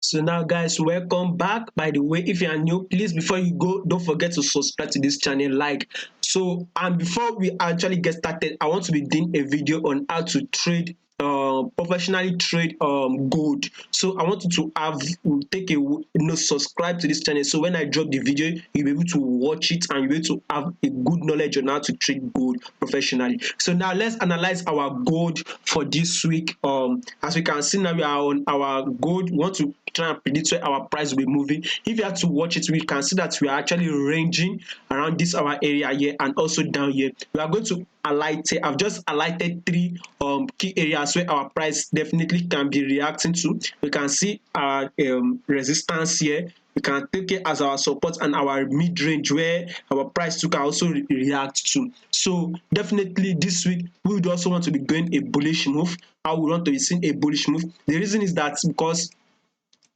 So now guys, welcome back. By the way, if you are new, please before you go, don't forget to subscribe to this channel, like. So and before we actually get started, I want to be doing a video on how to trade professionally trade gold. So I want you to have take a subscribe to this channel, so when I drop the video you'll be able to watch it and you'll be able to have a good knowledge on how to trade gold professionally. So now let's analyze our gold for this week. As we can see now, we are on our gold. We want to try and predict where our price will be moving. If you have to watch it, we can see that we are actually ranging around this our area here and also down here. We are going to highlight. I've just highlighted three key areas where our price definitely can be reacting to. We can see our resistance here. We can take it as our support and our mid-range where our price can also react to. So definitely this week we would also want to be going a bullish move. How we want to be seeing a bullish move. The reason is that because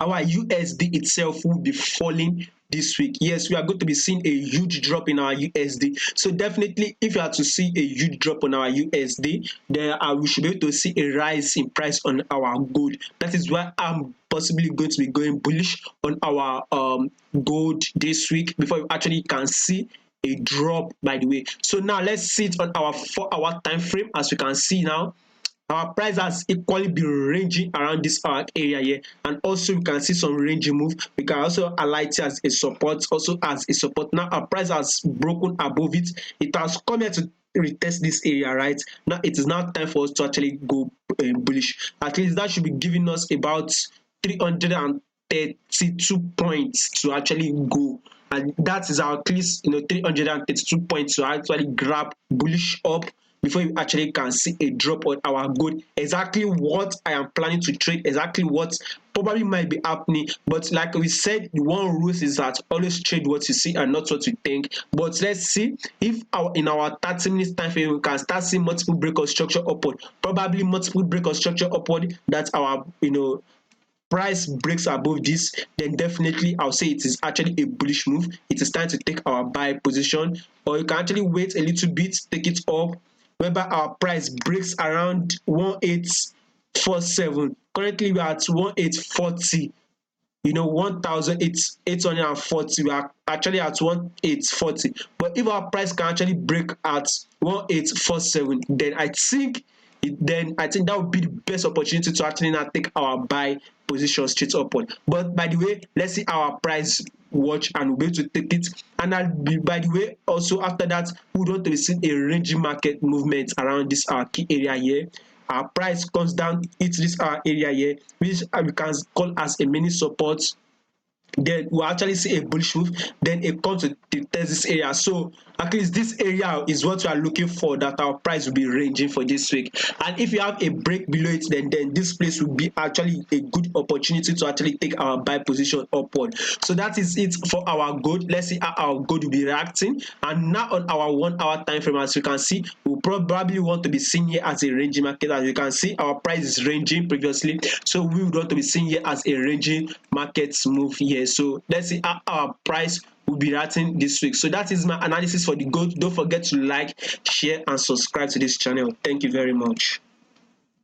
our USD itself will be falling this week. Yes, we are going to be seeing a huge drop in our USD. So definitely, if you are to see a huge drop on our USD, then we should be able to see a rise in price on our gold. That is why I'm possibly going to be going bullish on our gold this week before you actually can see a drop, by the way. So now let's see it on our 4-hour time frame. As you can see now, our price has equally been ranging around this area here, and also we can see some ranging move. We can also highlight it as a support, also as a support. Now our price has broken above it. It has come here to retest this area. Right now it is now time for us to actually go bullish. At least that should be giving us about 332 points to actually go, and that is our at least 332 points to actually grab bullish up before you actually can see a drop on our gold. Exactly what I am planning to trade, exactly what probably might be happening. But like we said, the one rule is that always trade what you see and not what you think. But let's see if in our 30 minutes time frame we can start seeing multiple break of structure upward, probably multiple break of structure upward, that our price breaks above this, then definitely I'll say it is actually a bullish move. It is time to take our buy position, or you can actually wait a little bit, take it up, whereby our price breaks around 1847. Currently we are at 1840, 1840. We are actually at 1840, but if our price can actually break at 1847, then I think that would be the best opportunity to actually now take our buy position straight upward. But by the way, let's see our price watch and we'll be able to take it. And by the way, also after that, we would want to be seeing a ranging market movement around this our key area here. Our price comes down, hits this our area here, which we can call as a mini support. Then we'll actually see a bullish move, then it comes to test this area. So at least this area is what we are looking for, that our price will be ranging for this week. And if you have a break below it, then this place will be actually a good opportunity to actually take our buy position upward. So that is it for our gold. Let's see how our gold will be reacting. And now on our 1-hour time frame, as you can see, we'll probably want to be seen here as a ranging market. As you can see, our price is ranging previously, so we would want to be seen here as a ranging market move here. So let's see how our price will be reacting this week. So that is my analysis for the gold. Don't forget to like, share and subscribe to this channel. Thank you very much.